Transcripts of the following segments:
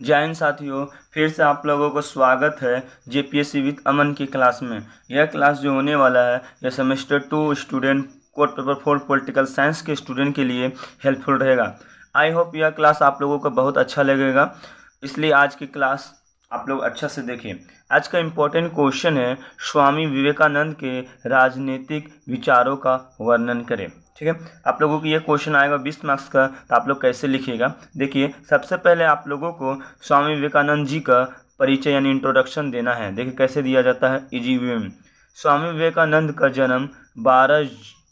जय हिंद साथियों, फिर से आप लोगों को स्वागत है जेपीएससी विद अमन की क्लास में। यह क्लास जो होने वाला है यह semester 2 student code paper 4 political science के स्टूडेंट के लिए हेल्पफुल रहेगा। आई होप यह क्लास आप लोगों को बहुत अच्छा लगेगा, इसलिए आज की क्लास आप लोग अच्छा से देखिए। आज का इम्पोर्टेंट क्वेश्चन है, स्वामी विवेकानंद के राजनीतिक विचारों का वर्णन करें। ठीक है, आप लोगों को ये क्वेश्चन आएगा 20 मार्क्स का, तो आप लोग कैसे लिखिएगा। देखिए, सबसे पहले आप लोगों को स्वामी विवेकानंद जी का परिचय यानी इंट्रोडक्शन देना है। देखिए कैसे दिया जाता है इजी वे में। स्वामी विवेकानंद का जन्म 12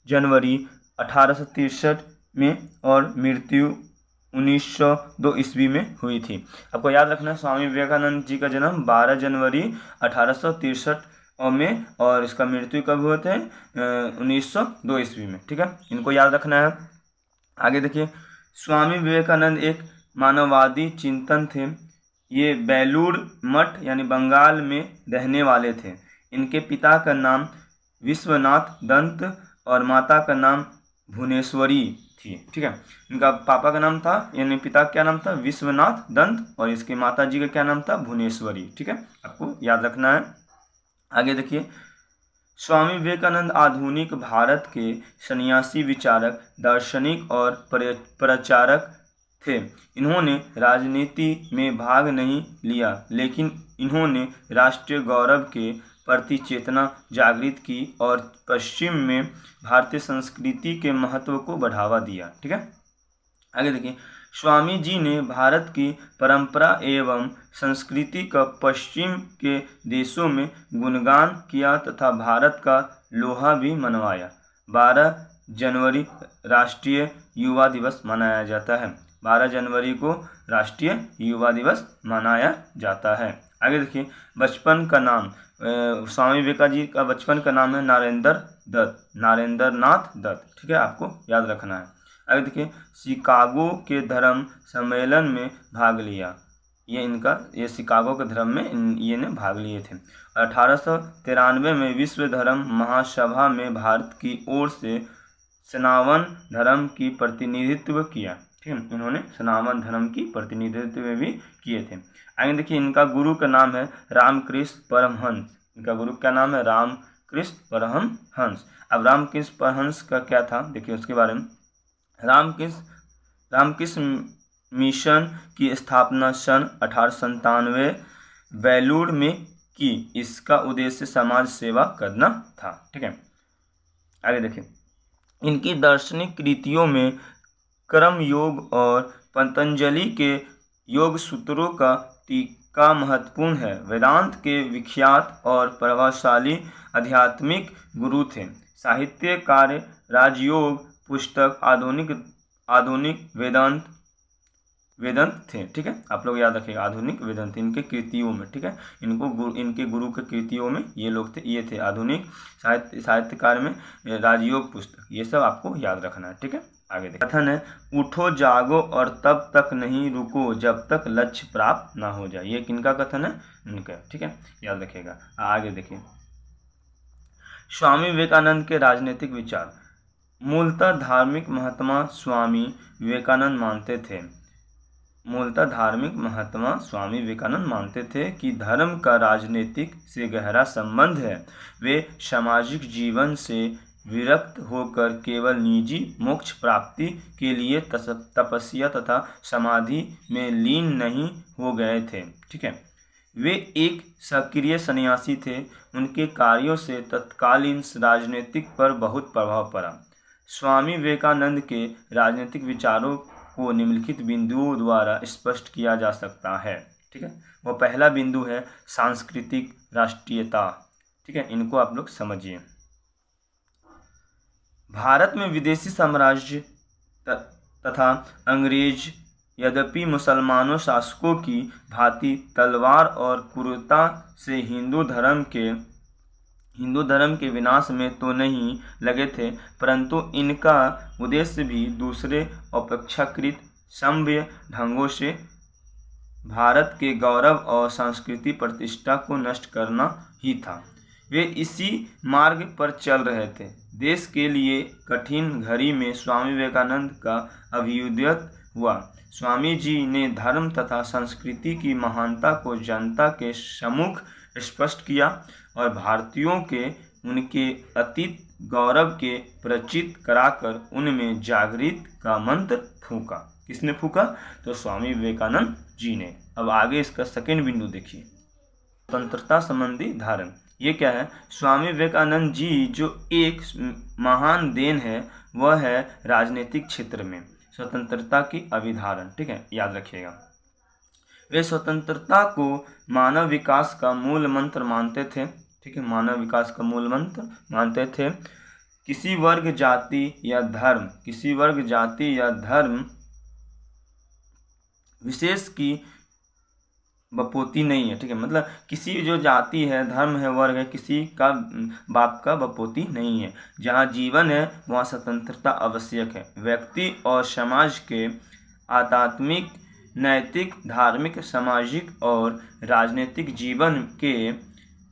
जनवरी 1863 में और मृत्यु 1902 ईस्वी में हुई थी। आपको याद रखना है, स्वामी विवेकानंद जी का जन्म 12 जनवरी 1863 में और इसका मृत्यु कब हुए थे? 1902 ईस्वी में। ठीक है, इनको याद रखना है। आगे देखिए, स्वामी विवेकानंद एक मानववादी चिंतन थे। ये बेलूर मठ यानी बंगाल में रहने वाले थे। इनके पिता का नाम विश्वनाथ दत्त और माता का नाम भुवनेश्वरी थी। ठीक है, इनका पापा का नाम था यानी पिता का क्या नाम था? विश्वनाथ दत्त, और इसकी माता जी का क्या नाम था? भुवनेश्वरी। ठीक है, आपको याद रखना है। आगे देखिए, स्वामी विवेकानंद आधुनिक भारत के सन्यासी विचारक, दार्शनिक और प्रचारक थे। इन्होंने राजनीति में भाग नहीं लिया, लेकिन इन्होंने राष्ट्रीय गौरव के प्रति चेतना जागृत की और पश्चिम में भारतीय संस्कृति के महत्व को बढ़ावा दिया। ठीक है, आगे देखिए, स्वामी जी ने भारत की परंपरा एवं संस्कृति का पश्चिम के देशों में गुणगान किया तथा भारत का लोहा भी मनवाया। 12 जनवरी राष्ट्रीय युवा दिवस मनाया जाता है। 12 जनवरी को राष्ट्रीय युवा दिवस मनाया जाता है। आगे देखिए, बचपन का नाम, स्वामी विवेकानंद जी का बचपन का नाम है नरेंद्र दत्त, नरेंद्रनाथ दत्त। ठीक है, आपको याद रखना है। आगे देखिए, शिकागो के धर्म सम्मेलन में भाग लिया। ये शिकागो के धर्म में ये ने भाग लिए थे। 1893 में विश्व धर्म महासभा में भारत की ओर से सनातन धर्म की प्रतिनिधित्व किया। ठीक है, इन्होंने सनातन धर्म की प्रतिनिधित्व भी किए थे। आगे देखिए, इनका गुरु का नाम है रामकृष्ण परमहंस। इनका गुरु का नाम है रामकृष्ण परमहंस। अब रामकृष्ण परमहंस का क्या था, देखिए उसके बारे में। रामकृष्ण मिशन की स्थापना सन 1897 बेलूर में की। इसका उद्देश्य समाज सेवा करना था। ठीक है, आगे देखिए, इनकी दार्शनिक कृतियों में कर्म योग और पतंजलि के योग सूत्रों का महत्वपूर्ण है। वेदांत के विख्यात और प्रभावशाली आध्यात्मिक गुरु थे। साहित्य कार्य, राजयोग पुस्तक, आधुनिक वेदांत थे। ठीक है, आप लोग याद रखिएगा, आधुनिक वेदांत इनके कृतियों में। ठीक है, इनके गुरु के कृतियों में ये लोग थे, ये थे आधुनिक साहित्यकार में राजयोग पुस्तक, ये सब आपको याद रखना है। ठीक है, आगे देखिए, कथन है, उठो जागो और तब तक नहीं रुको जब तक लक्ष्य प्राप्त ना हो जाए। ये किनका कथन है? इनका। ठीक है, याद रखिएगा। आगे देखिए, स्वामी विवेकानंद के राजनीतिक विचार। मूलतः धार्मिक महात्मा स्वामी विवेकानंद मानते थे कि धर्म का राजनीतिक से गहरा संबंध है। वे सामाजिक जीवन से विरक्त होकर केवल निजी मोक्ष प्राप्ति के लिए तपस्या तथा समाधि में लीन नहीं हो गए थे। ठीक है, वे एक सक्रिय सन्यासी थे। उनके कार्यों से तत्कालीन राजनीतिक पर बहुत प्रभाव पड़ा। स्वामी विवेकानंद के राजनीतिक विचारों को निम्नलिखित बिंदुओं द्वारा स्पष्ट किया जा सकता है। ठीक है, वो पहला बिंदु है सांस्कृतिक राष्ट्रीयता। ठीक है, इनको आप लोग समझिए। भारत में विदेशी साम्राज्य तथा अंग्रेज यद्यपि मुसलमानों शासकों की भांति तलवार और क्रूरता से हिंदू धर्म के विनाश में तो नहीं लगे थे, परंतु इनका उद्देश्य भी दूसरे अपेक्षाकृत सभ्य ढंगों से भारत के गौरव और सांस्कृतिक प्रतिष्ठा को नष्ट करना ही था। वे इसी मार्ग पर चल रहे थे। देश के लिए कठिन घड़ी में स्वामी विवेकानंद का अभ्युदय हुआ। स्वामी जी ने धर्म तथा संस्कृति की महानता को जनता के सम्मुख स्पष्ट किया और भारतीयों के उनके अतीत गौरव के परिचित कराकर उनमें जागृति का मंत्र फूंका। किसने फूंका? तो स्वामी विवेकानंद जी ने। अब आगे इसका सेकंड बिंदु देखिए, स्वतंत्रता संबंधी धारण। ये क्या है? स्वामी विवेकानंद जी जो एक महान देन है वह है राजनीतिक क्षेत्र में स्वतंत्रता की अभिधारण। ठीक है, याद रखिएगा। वे स्वतंत्रता को मानव विकास का मूल मंत्र मानते थे। ठीक है, मानव विकास का मूल मंत्र मानते थे। किसी वर्ग जाति या धर्म विशेष की बपोती नहीं है। ठीक है, मतलब किसी जो जाति है, धर्म है, वर्ग है, किसी का बाप का बपोती नहीं है। जहाँ जीवन है वहाँ स्वतंत्रता आवश्यक है। व्यक्ति और समाज के आध्यात्मिक, नैतिक, धार्मिक, सामाजिक और राजनीतिक जीवन के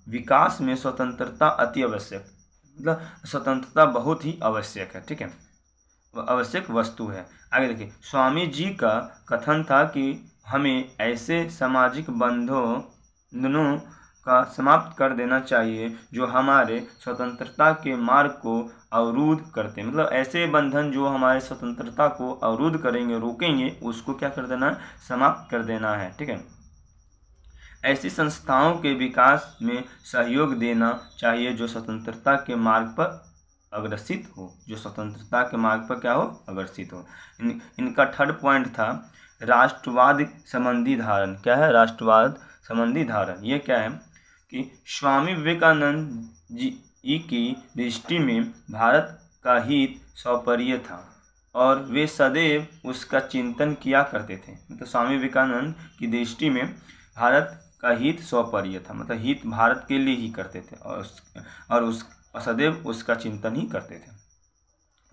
विकास में स्वतंत्रता अति आवश्यक, मतलब स्वतंत्रता बहुत ही आवश्यक है। ठीक है, आवश्यक वस्तु है। आगे देखिए, स्वामी जी का कथन था कि हमें ऐसे सामाजिक बंधनों का समाप्त कर देना चाहिए जो हमारे स्वतंत्रता के मार्ग को अवरुद्ध करते हैं। मतलब ऐसे बंधन जो हमारे स्वतंत्रता को अवरुद्ध करेंगे, रोकेंगे, उसको क्या कर देना है? समाप्त कर देना है। ठीक है, ऐसी संस्थाओं के विकास में सहयोग देना चाहिए जो स्वतंत्रता के मार्ग पर अग्रसित हो, जो स्वतंत्रता के मार्ग पर क्या हो? अग्रसित हो। इनका थर्ड पॉइंट था राष्ट्रवाद संबंधी धारण। क्या है? राष्ट्रवाद संबंधी धारण। ये क्या है कि स्वामी विवेकानंद जी की दृष्टि में भारत का हित सर्वोपरि था और वे सदैव उसका चिंतन किया करते थे। मतलब स्वामी विवेकानंद की दृष्टि में भारत का हित सर्वोपरि था, मतलब हित भारत के लिए ही करते थे और सदैव उसका चिंतन ही करते थे।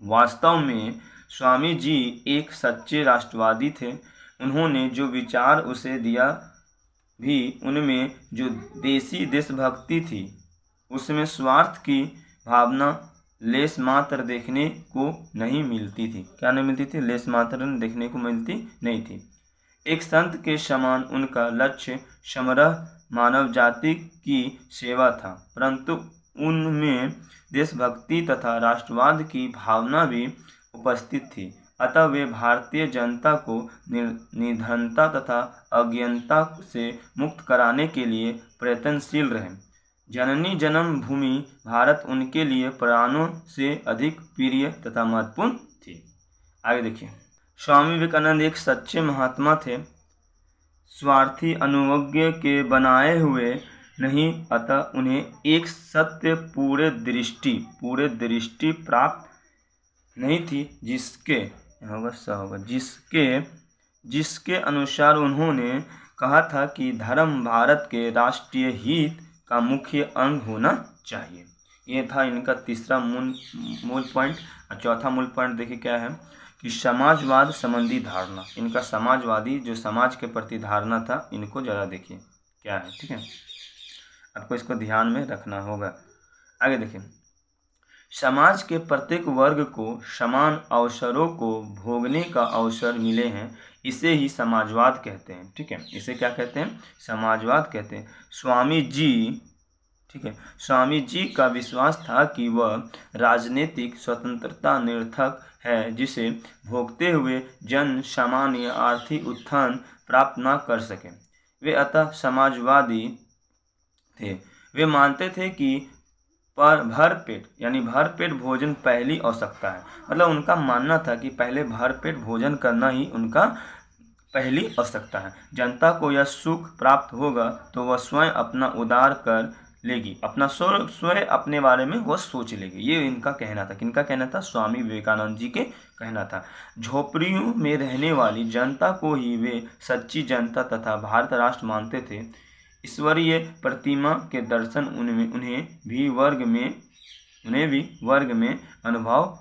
वास्तव में स्वामी जी एक सच्चे राष्ट्रवादी थे। उन्होंने जो विचार उसे दिया भी उनमें जो देशभक्ति थी, उसमें स्वार्थ की भावना लेस मात्र देखने को नहीं मिलती थी। क्या नहीं मिलती थी? लेस मात्र देखने को मिलती नहीं थी। एक संत के समान उनका लक्ष्य समग्र मानव जाति की सेवा था, परंतु उनमें देशभक्ति तथा राष्ट्रवाद की भावना भी उपस्थित थी। अतः वे भारतीय जनता को निर्धनता तथा अज्ञानता से मुक्त कराने के लिए प्रयत्नशील रहे। जननी जन्मभूमि भारत उनके लिए प्राणों से अधिक प्रिय तथा महत्वपूर्ण थी। आगे देखिए, स्वामी विवेकानंद एक सच्चे महात्मा थे, स्वार्थी अनुयायियों के बनाए हुए नहीं। अतः उन्हें एक सत्य पूरे दृष्टि प्राप्त नहीं थी जिसके अनुसार उन्होंने कहा था कि धर्म भारत के राष्ट्रीय हित का मुख्य अंग होना चाहिए। ये था इनका तीसरा मूल पॉइंट। और चौथा मूल पॉइंट देखिए क्या है कि समाजवाद संबंधी धारणा। इनका समाजवादी जो समाज के प्रति धारणा था, इनको ज़रा देखिए क्या है। ठीक है, आपको इसको ध्यान में रखना होगा। आगे देखिए, समाज के प्रत्येक वर्ग को समान अवसरों को भोगने का अवसर मिले हैं, इसे ही समाजवाद कहते हैं। ठीक है, इसे क्या कहते हैं? समाजवाद कहते हैं। स्वामी जी का विश्वास था कि वह राजनीतिक स्वतंत्रता निरर्थक है जिसे भोगते हुए जन सामान्य आर्थिक उत्थान प्राप्त न कर सके। वे अतः समाजवादी थे। वे मानते थे कि भरपेट भोजन पहली आवश्यकता है। मतलब उनका मानना था कि पहले भरपेट भोजन करना ही उनका पहली आवश्यकता है। जनता को यह सुख प्राप्त होगा तो वह स्वयं अपना उद्धार कर लेगी, अपना स्वयं अपने बारे में वह सोच लेगी। ये इनका कहना था। किनका कहना था? स्वामी विवेकानंद जी के कहना था। झोपड़ियों में रहने वाली जनता को ही वे सच्ची जनता तथा भारत राष्ट्र मानते थे। ईश्वरीय प्रतिमा के दर्शन उन्हें भी वर्ग में अनुभव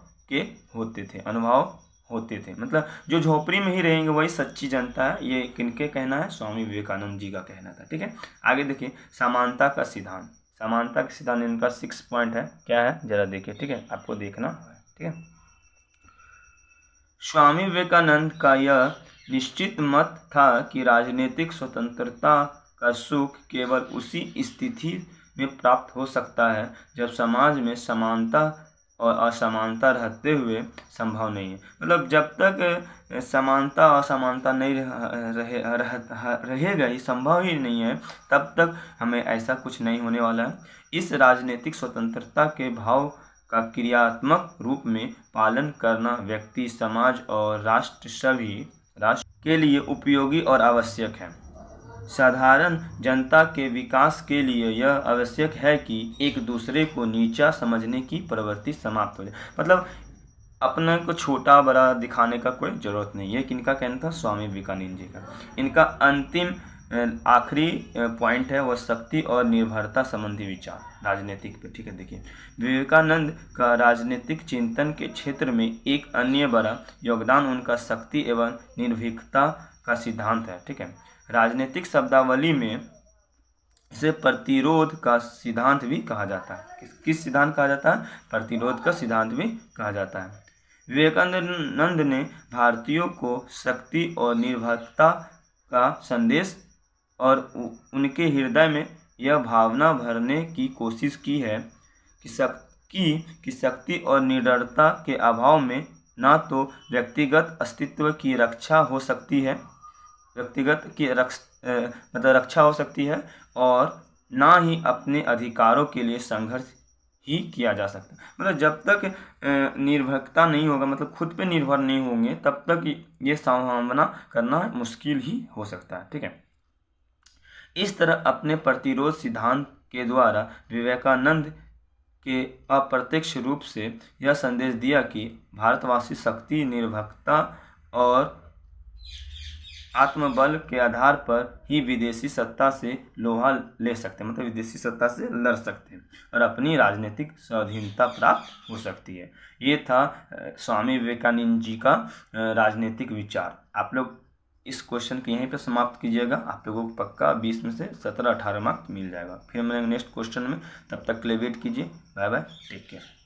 होते थे। मतलब जो झोपड़ी में ही रहेंगे वही सच्ची जनता है। ये किनके कहना है? स्वामी विवेकानंद जी का कहना था। ठीक है, आगे देखिए, समानता का सिद्धांत। समानता का सिद्धांत इनका 6 पॉइंट है। क्या है? जरा देखिए। ठीक है, आपको देखना है। ठीक है, स्वामी विवेकानंद का यह निश्चित मत था कि राजनीतिक स्वतंत्रता का सुख केवल उसी स्थिति में प्राप्त हो सकता है जब समाज में समानता और असमानता रहते हुए संभव नहीं है। मतलब जब तक समानता असमानता नहीं रहेगा, ये संभव ही नहीं है, तब तक हमें ऐसा कुछ नहीं होने वाला है। इस राजनीतिक स्वतंत्रता के भाव का क्रियात्मक रूप में पालन करना व्यक्ति, समाज और राष्ट्र सभी राष्ट्र के लिए उपयोगी और आवश्यक है। साधारण जनता के विकास के लिए यह आवश्यक है कि एक दूसरे को नीचा समझने की प्रवृत्ति समाप्त हो जाए। मतलब अपने को छोटा बड़ा दिखाने का कोई ज़रूरत नहीं है। किनका कहना था? स्वामी विवेकानंद जी का। इनका अंतिम आखिरी पॉइंट है वह शक्ति और निर्भरता संबंधी विचार राजनीतिक पे। ठीक है, देखिए विवेकानंद का राजनीतिक चिंतन के क्षेत्र में एक अन्य बड़ा योगदान उनका शक्ति एवं निर्भीकता का सिद्धांत है। ठीक है, राजनीतिक शब्दावली में इसे प्रतिरोध का सिद्धांत भी कहा जाता है। किस सिद्धांत कहा जाता है? प्रतिरोध का सिद्धांत भी कहा जाता है। विवेकानंद ने भारतीयों को शक्ति और निर्भरता का संदेश और उनके हृदय में यह भावना भरने की कोशिश की है कि शक्ति और निडरता के अभाव में न तो व्यक्तिगत अस्तित्व की रक्षा हो सकती है, रक्षा हो सकती है, और ना ही अपने अधिकारों के लिए संघर्ष ही किया जा सकता। मतलब जब तक निर्भरता नहीं होगा, मतलब खुद पे निर्भर नहीं होंगे, तब तक ये सामना करना मुश्किल ही हो सकता है। ठीक है, इस तरह अपने प्रतिरोध सिद्धांत के द्वारा विवेकानंद के अप्रत्यक्ष रूप से यह संदेश दिया कि भारतवासी शक्ति, निर्भरता और आत्मबल के आधार पर ही विदेशी सत्ता से लोहा ले सकते हैं, मतलब विदेशी सत्ता से लड़ सकते हैं और अपनी राजनीतिक स्वाधीनता प्राप्त हो सकती है। ये था स्वामी विवेकानंद जी का राजनीतिक विचार। आप लोग इस क्वेश्चन को यहीं पर समाप्त कीजिएगा। आप लोगों को पक्का 20 में से 17-18 मार्क्स मिल जाएगा। फिर मिलेंगे नेक्स्ट क्वेश्चन में, तब तक के लिए वेट कीजिए। Bye bye, take care.